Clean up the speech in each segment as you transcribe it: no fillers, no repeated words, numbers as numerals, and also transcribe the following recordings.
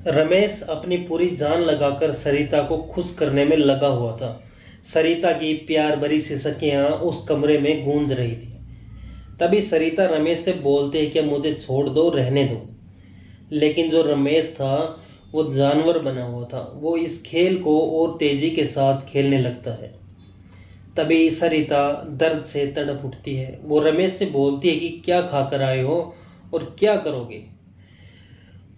रमेश अपनी पूरी जान लगाकर सरिता को खुश करने में लगा हुआ था। सरिता की प्यार भरी सिसकियां उस कमरे में गूंज रही थी। तभी सरिता रमेश से बोलते हैं कि मुझे छोड़ दो, रहने दो। लेकिन जो रमेश था वो जानवर बना हुआ था। वो इस खेल को और तेजी के साथ खेलने लगता है। तभी सरिता दर्द से तड़प उठती है। वो रमेश से बोलती है कि क्या खाकर आए हो और क्या करोगे।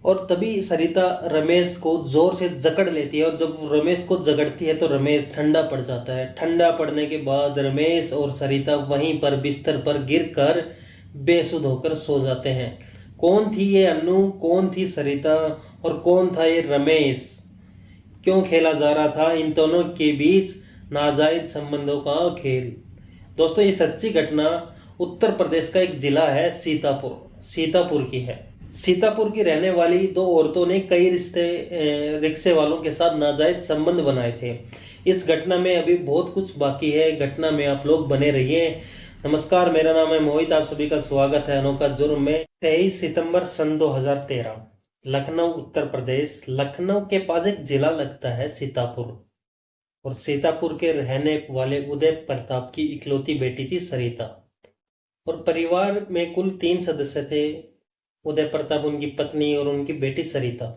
और तभी सरिता रमेश को जोर से जकड़ लेती है, और जब वो रमेश को जकड़ती है तो रमेश ठंडा पड़ जाता है। ठंडा पड़ने के बाद रमेश और सरिता वहीं पर बिस्तर पर गिरकर बेसुध होकर सो जाते हैं। कौन थी ये अन्नू, कौन थी सरिता और कौन था ये रमेश? क्यों खेला जा रहा था इन दोनों के बीच नाजायज संबंधों का खेल? दोस्तों, ये सच्ची घटना उत्तर प्रदेश का एक जिला है सीतापुर, सीतापुर की है। सीतापुर की रहने वाली दो औरतों ने कई रिक्शे वालों के साथ नाजायज संबंध बनाए थे। इस घटना में अभी बहुत कुछ बाकी है। घटना में आप लोग बने रहिए। नमस्कार, मेरा नाम है मोहित। आप सभी का स्वागत है अनोखा जुर्म में। 23 सितंबर सन 2013, लखनऊ उत्तर प्रदेश। लखनऊ के पास एक जिला लगता है सीतापुर, और सीतापुर के रहने वाले उदय प्रताप की इकलौती बेटी थी सरिता। और परिवार में कुल 3 सदस्य थे। उदय प्रताप, उनकी पत्नी और उनकी बेटी सरिता।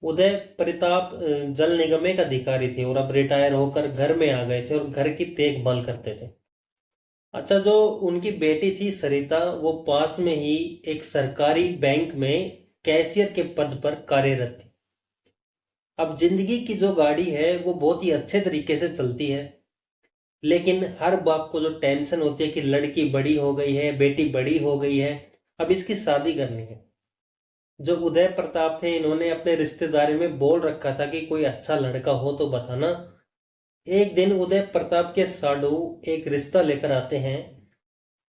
उदय प्रताप जल निगम के अधिकारी थे और अब रिटायर होकर घर में आ गए थे और घर की देखभाल करते थे। अच्छा, जो उनकी बेटी थी सरिता, वो पास में ही एक सरकारी बैंक में कैशियर के पद पर कार्यरत थी। अब जिंदगी की जो गाड़ी है वो बहुत ही अच्छे तरीके से चलती है, लेकिन हर बाप को जो टेंशन होती है कि लड़की बड़ी हो गई है, बेटी बड़ी हो गई है, अब इसकी शादी करनी है। जो उदय प्रताप थे, इन्होंने अपने रिश्तेदारी में बोल रखा था कि कोई अच्छा लड़का हो तो बताना। एक दिन उदय प्रताप के साडू एक रिश्ता लेकर आते हैं।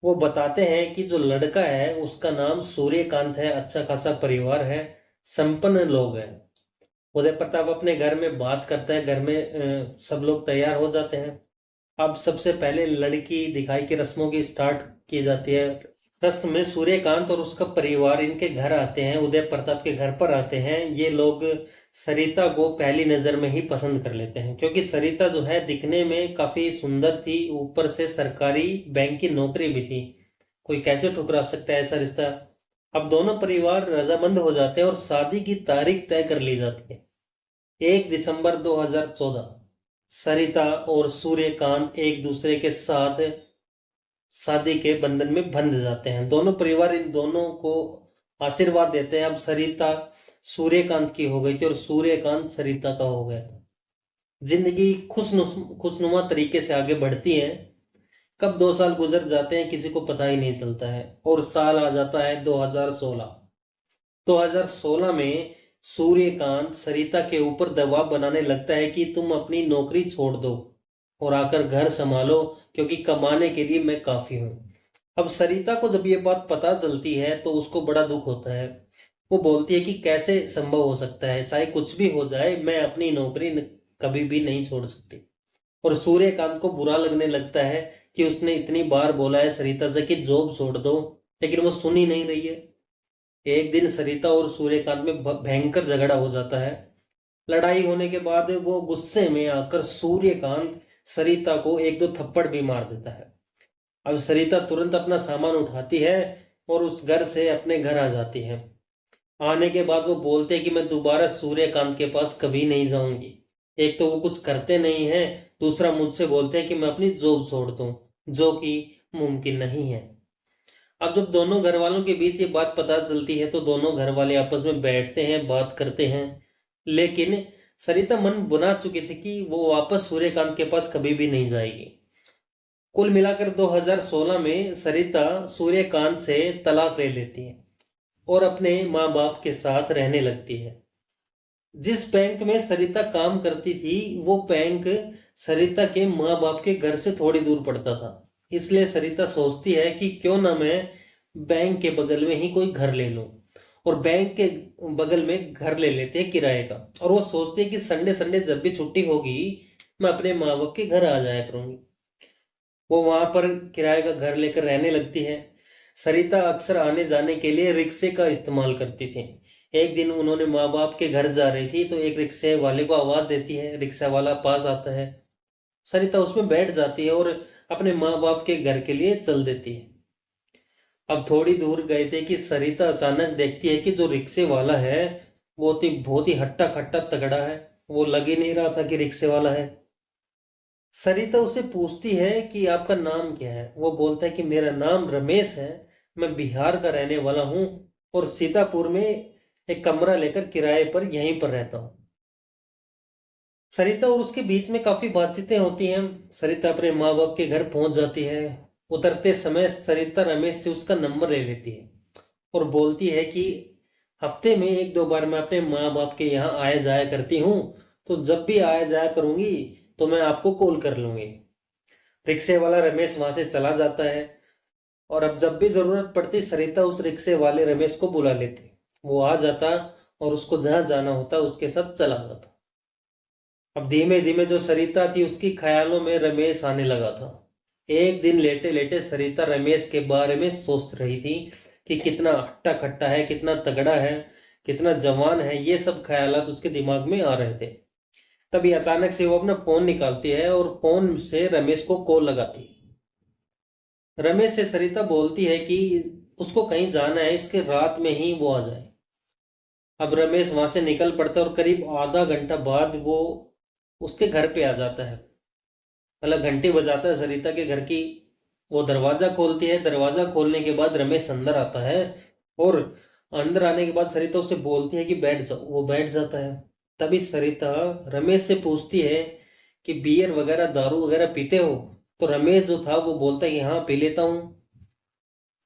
वो बताते हैं कि जो लड़का है उसका नाम सूर्यकांत है, अच्छा खासा परिवार है, संपन्न लोग हैं। उदय प्रताप अपने घर में बात करता है। घर में सब लोग तैयार हो जाते हैं। अब सबसे पहले लड़की दिखाई की रस्मों की स्टार्ट की जाती है। रस्म में सूर्यकांत और उसका परिवार इनके घर आते हैं, उदय प्रताप के घर पर आते हैं। ये लोग सरिता को पहली नजर में ही पसंद कर लेते हैं, क्योंकि सरिता जो है दिखने में काफी सुंदर थी, ऊपर से सरकारी बैंक की नौकरी भी थी। कोई कैसे ठुकरा सकता है ऐसा रिश्ता। अब दोनों परिवार रजामंद हो जाते हैं और शादी की तारीख तय कर ली जाती है। 1 दिसंबर 2014 सरिता और सूर्यकांत एक दूसरे के साथ शादी के बंधन में बंध जाते हैं। दोनों परिवार इन दोनों को आशीर्वाद देते हैं। अब सरिता सूर्यकांत की हो गई थी और सूर्यकांत सरिता का हो गया था। जिंदगी खुशनुमा तरीके से आगे बढ़ती है। कब 2 साल गुजर जाते हैं किसी को पता ही नहीं चलता है, और साल आ जाता है 2016। 2016 में सूर्यकांत सरिता के ऊपर दबाव बनाने लगता है कि तुम अपनी नौकरी छोड़ दो और आकर घर संभालो, क्योंकि कमाने के लिए मैं काफी हूं। अब सरिता को जब ये बात पता चलती है तो उसको बड़ा दुख होता है। वो बोलती है कि कैसे संभव हो सकता है, चाहे कुछ भी हो जाए मैं अपनी नौकरी कभी भी नहीं छोड़ सकती। और सूर्यकांत को बुरा लगने लगता है कि उसने इतनी बार बोला है सरिता से कि जॉब छोड़ दो, लेकिन वो सुन ही नहीं रही है। एक दिन सरिता और सूर्यकांत में भयंकर झगड़ा हो जाता है। लड़ाई होने के बाद वो गुस्से में आकर सूर्यकांत सरिता को एक दो थप्पड़ भी मार देता है। अब सरिता तुरंत अपना सामान उठाती है और उस घर से अपने घर आ जाती है। आने के बाद वो बोलते हैं कि मैं दोबारा सूर्यकांत के पास कभी नहीं जाऊंगी। एक तो वो कुछ करते नहीं है, दूसरा मुझसे बोलते हैं कि मैं अपनी जॉब छोड़ दूं, जो कि मुमकिन नहीं है। अब जब दोनों घर वालों के बीच ये बात पता चलती है तो दोनों घर वाले आपस में बैठते हैं, बात करते हैं। लेकिन सरिता मन बना चुकी थी कि वो वापस सूर्यकांत के पास कभी भी नहीं जाएगी। कुल मिलाकर 2016 में सरिता सूर्यकांत से तलाक ले लेती है और अपने माँ बाप के साथ रहने लगती है। जिस बैंक में सरिता काम करती थी वो बैंक सरिता के माँ बाप के घर से थोड़ी दूर पड़ता था। इसलिए सरिता सोचती है कि क्यों ना मैं बैंक के बगल में ही कोई घर ले लूं, और बैंक के बगल में घर ले लेते हैं किराए का। और वो सोचती है कि संडे संडे जब भी छुट्टी होगी मैं अपने माँ बाप के घर आ जाया करूंगी। वो वहां पर किराए का घर लेकर रहने लगती है। सरिता अक्सर आने जाने के लिए रिक्शे का इस्तेमाल करती थी। एक दिन उन्होंने माँ बाप के घर जा रही थी तो एक रिक्शे वाले को आवाज देती है, रिक्शा वाला पास आता है। सरिता उसमें बैठ जाती है और अपने माँ बाप के घर के लिए चल देती है। अब थोड़ी दूर गए थे कि सरिता अचानक देखती है कि जो रिक्शे वाला है वो तो बहुत ही हट्टा खट्टा तगड़ा है। वो लग ही नहीं रहा था कि रिक्शे वाला है। सरिता उसे पूछती है कि आपका नाम क्या है। वो बोलता है कि मेरा नाम रमेश है, मैं बिहार का रहने वाला हूँ और सीतापुर में एक कमरा लेकर किराए पर यहीं पर रहता हूँ। सरिता और उसके बीच में काफी बातचीतें होती हैं। सरिता अपने माँ बाप के घर पहुंच जाती है। उतरते समय सरिता रमेश से उसका नंबर ले लेती है और बोलती है कि हफ्ते में एक दो बार मैं अपने माँ बाप के यहाँ आया जाया करती हूँ, तो जब भी आया जाया करूंगी तो मैं आपको कॉल कर लूंगी। रिक्शे वाला रमेश वहां से चला जाता है और अब जब भी जरूरत पड़ती सरिता उस रिक्शे वाले रमेश को बुला लेती। वो आ जाता और उसको जहां जाना होता उसके साथ चला जाता। अब धीमे धीमे जो सरिता थी उसकी ख्यालों में रमेश आने लगा था। एक दिन लेटे लेटे सरिता रमेश के बारे में सोच रही थी कि कितना हट्टा खट्टा है, कितना तगड़ा है, कितना जवान है। ये सब ख्यालात उसके दिमाग में आ रहे थे। तभी अचानक से वो अपना फोन निकालती है और फोन से रमेश को कॉल लगाती है। रमेश से सरिता बोलती है कि उसको कहीं जाना है, इसके रात में ही वो आ जाए। अब रमेश वहां से निकल पड़ता है और करीब आधा घंटा बाद वो उसके घर पे आ जाता है। मतलब घंटी बजाता है सरिता के घर की। वो दरवाजा खोलती है। दरवाजा खोलने के बाद रमेश अंदर आता है और अंदर आने के बाद सरिता उससे बोलती है कि बैठ जाओ। वो बैठ जाता है। तभी सरिता रमेश से पूछती है कि बियर वगैरह दारू वगैरह पीते हो। तो रमेश जो था वो बोलता है कि हाँ पी लेता हूँ।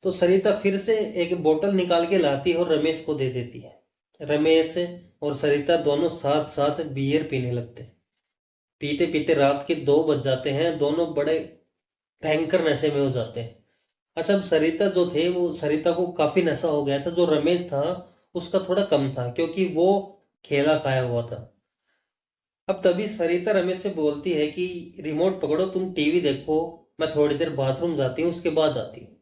तो सरिता फिर से एक बोतल निकाल के लाती है और रमेश को दे देती है। रमेश और सरिता दोनों साथ साथ बियर पीने लगते हैं। पीते पीते रात के 2 बज जाते हैं। दोनों बड़े भयंकर नशे में हो जाते हैं। अच्छा, अब सरिता जो थे वो सरिता को काफी नशा हो गया था। जो रमेश था उसका थोड़ा कम था क्योंकि वो खेला खाया हुआ था। अब तभी सरिता रमेश से बोलती है कि रिमोट पकड़ो, तुम टीवी देखो, मैं थोड़ी देर बाथरूम जाती हूँ उसके बाद आती हूँ।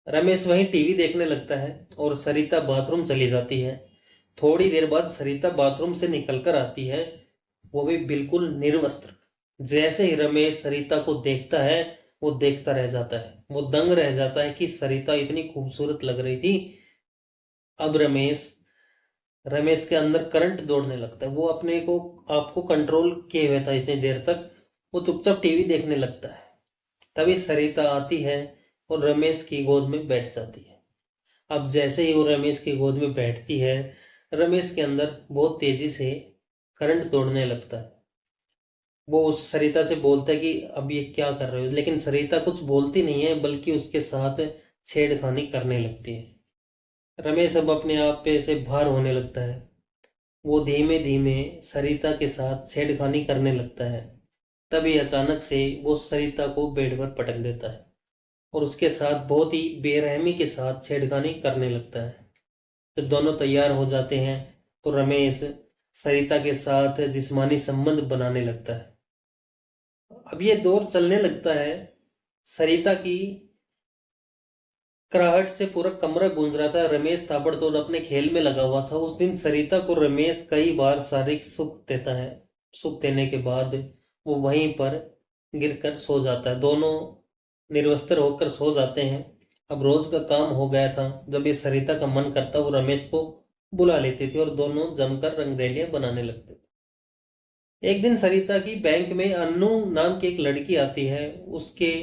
रमेश वहीं टीवी देखने लगता है और सरिता बाथरूम चली जाती है। थोड़ी देर बाद सरिता बाथरूम से निकलकर आती है, वो भी बिल्कुल निर्वस्त्र। जैसे ही रमेश सरिता को देखता है वो देखता रह जाता है। वो दंग रह जाता है कि सरिता इतनी खूबसूरत लग रही थी। अब रमेश रमेश के अंदर करंट दौड़ने लगता है। वो अपने को आपको कंट्रोल किए हुए था इतनी देर तक। वो चुपचाप टीवी देखने लगता है। तभी सरिता आती है और रमेश की गोद में बैठ जाती है। अब जैसे ही वो रमेश की गोद में बैठती है रमेश के अंदर बहुत तेजी से करंट दौड़ने लगता है। वो उस सरिता से बोलता है कि अब ये क्या कर रहे हो, लेकिन सरिता कुछ बोलती नहीं है बल्कि उसके साथ छेड़खानी करने लगती है। रमेश अब अपने आप पे से भार होने लगता है। वो धीमे धीमे सरिता के साथ छेड़खानी करने लगता है। तभी अचानक से वो सरिता को बेड पर पटक देता है और उसके साथ बहुत ही बेरहमी के साथ छेड़खानी करने लगता है। जब दोनों तैयार हो जाते हैं तो रमेश सरिता के साथ जिस्मानी संबंध बनाने लगता है। अब ये दौर चलने लगता है। सरिता की कराहट से पूरा कमरा गूंज रहा था। रमेश ताबड़तोड़ अपने खेल में लगा हुआ था। उस दिन सरिता को रमेश कई बार शारीरिक सुख देता है। सुख देने के बाद वो वहीं पर गिरकर सो जाता है। दोनों निर्वस्त्र होकर सो जाते हैं। अब रोज का काम हो गया था। जब ये सरिता का मन करता वो रमेश को बुला लेती थी और दोनों जमकर रंगरेलियां बनाने लगते थे। एक दिन सरिता की बैंक में अन्नू नाम की एक लड़की आती है। उसके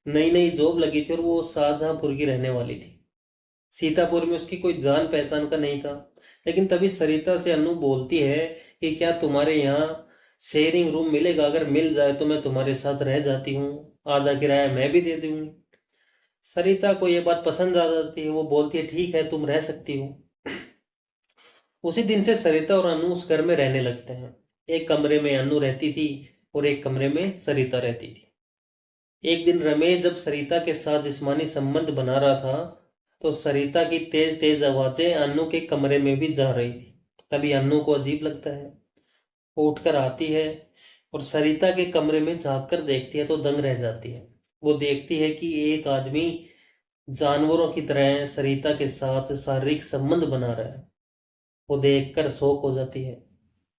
नई नई जॉब लगी थी और वो शाहजहांपुर की रहने वाली थी। सीतापुर में उसकी कोई जान पहचान का नहीं था। लेकिन तभी सरिता से अन्नू बोलती है कि क्या तुम्हारे यहाँ शेयरिंग रूम मिलेगा? अगर मिल जाए तो मैं तुम्हारे साथ रह जाती हूँ, आधा किराया मैं भी दे दूंगी। सरिता को ये बात पसंद आ जाती है। वो बोलती है ठीक है, तुम रह सकती हो। उसी दिन से सरिता और अनु उस घर में रहने लगते हैं। एक कमरे में अनु रहती थी और एक कमरे में सरिता रहती थी। एक दिन रमेश जब सरिता के साथ जिस्मानी संबंध बना रहा था तो सरिता की तेज तेज आवाजें अनु के कमरे में भी जा रही थी। तभी अनु को अजीब लगता है। वो उठकर आती है और सरिता के कमरे में झांक कर देखती है तो दंग रह जाती है। वो देखती है कि एक आदमी जानवरों की तरह सरिता के साथ शारीरिक संबंध बना रहा है। वो देखकर शौक हो जाती है।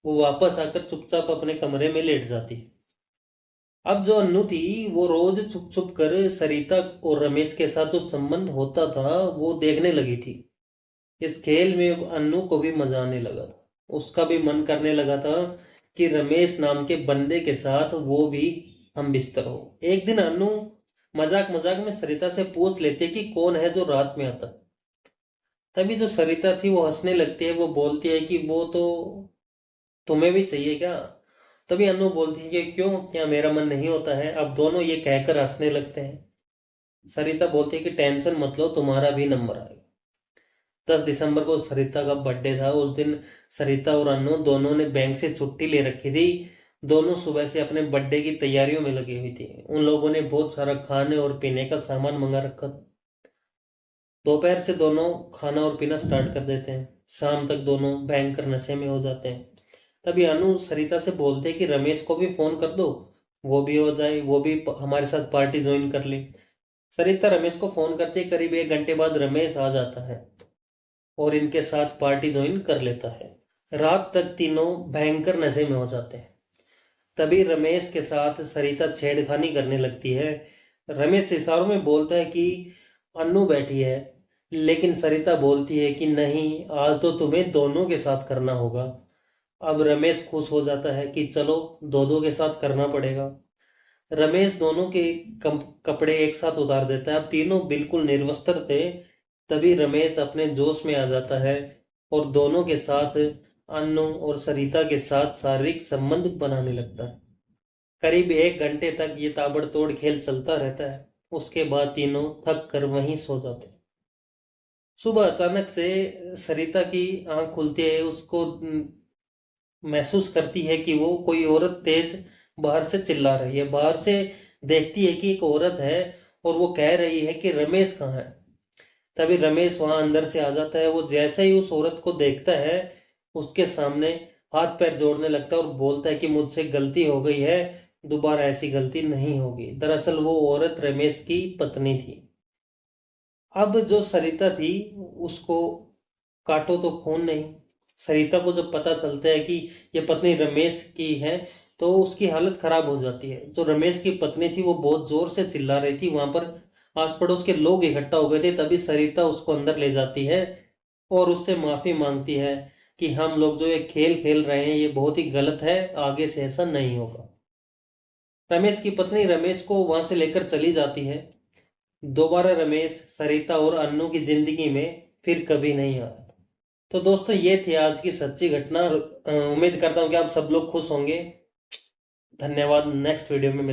वो वापस आकर चुपचाप अपने कमरे में लेट जाती है। अब जो अन्नू थी वो रोज छुप छुप कर सरिता और रमेश के साथ जो संबंध होता था वो देखने लगी थी। इस खेल में अन्नू को भी मजा आने लगा था। उसका भी मन करने लगा था कि रमेश नाम के बंदे के साथ वो भी हम बिस्तर हो। एक दिन अन्नू मजाक मजाक में सरिता से पूछ लेते कि कौन है जो रात में आता। तभी जो सरिता थी वो हंसने लगती है। वो बोलती है कि वो तो तुम्हें भी चाहिए क्या। तभी अन्नू बोलती है कि क्यों, क्या मेरा मन नहीं होता है। अब दोनों ये कहकर हंसने लगते हैं। सरिता बोलती है कि टेंशन मत लो, तुम्हारा भी नंबर आएगा। 10 दिसंबर को सरिता का बर्थडे था। उस दिन सरिता और अनु दोनों ने बैंक से छुट्टी ले रखी थी। दोनों सुबह से अपने बर्थडे की तैयारियों में लगी हुई थी। उन लोगों ने बहुत सारा खाने और पीने का सामान मंगा रखा था। दोपहर से दोनों खाना और पीना स्टार्ट कर देते हैं। शाम तक दोनों भयंकर नशे में हो जाते हैं। तभी अनु सरिता से बोलते हैं कि रमेश को भी फोन कर दो, वो भी हो जाए, वो भी हमारे साथ पार्टी ज्वाइन कर ले। सरिता रमेश को फोन करते ही करीब 1 घंटे बाद रमेश आ जाता है और इनके साथ पार्टी ज्वाइन कर लेता है। रात तक तीनों भयंकर नशे में हो जाते हैं। तभी रमेश के साथ सरिता छेड़खानी करने लगती है। रमेश इशारों में बोलता है कि अन्नू बैठी है, लेकिन सरिता बोलती है कि नहीं, आज तो तुम्हें दोनों के साथ करना होगा। अब रमेश खुश हो जाता है कि चलो दो दो के साथ करना पड़ेगा। रमेश दोनों के कपड़े एक साथ उतार देता है। अब तीनों बिल्कुल निर्वस्त्र थे। तभी रमेश अपने जोश में आ जाता है और दोनों के साथ अन्नू और सरिता के साथ शारीरिक संबंध बनाने लगता है। करीब 1 घंटे तक ये ताबड़तोड़ खेल चलता रहता है। उसके बाद तीनों थक कर वहीं सो जाते हैं। सुबह अचानक से सरिता की आंख खुलती है। उसको महसूस करती है कि वो कोई औरत तेज बाहर से चिल्ला रही है। बाहर से देखती है कि एक औरत है और वो कह रही है कि रमेश कहाँ है। तभी रमेश वहां अंदर से आ जाता है। वो जैसे ही उस औरत को देखता है उसके सामने हाथ पैर जोड़ने लगता है और बोलता है कि मुझसे गलती हो गई है, दोबारा ऐसी गलती नहीं होगी। दरअसल वो औरत रमेश की पत्नी थी। अब जो सरिता थी उसको काटो तो खून नहीं। सरिता को जब पता चलता है कि ये पत्नी रमेश की है तो उसकी हालत खराब हो जाती है। जो रमेश की पत्नी थी वो बहुत जोर से चिल्ला रही थी। वहां पर आस पड़ोस के लोग इकट्ठा हो गए थे। तभी सरिता उसको अंदर ले जाती है और उससे माफी मांगती है कि हम लोग जो ये खेल खेल रहे हैं ये बहुत ही गलत है, आगे से ऐसा नहीं होगा। रमेश की पत्नी रमेश को वहां से लेकर चली जाती है। दोबारा रमेश सरिता और अन्नू की जिंदगी में फिर कभी नहीं आया। तो दोस्तों ये थी आज की सच्ची घटना। उम्मीद करता हूँ कि आप सब लोग खुश होंगे। धन्यवाद। नेक्स्ट वीडियो में मिलते हैं।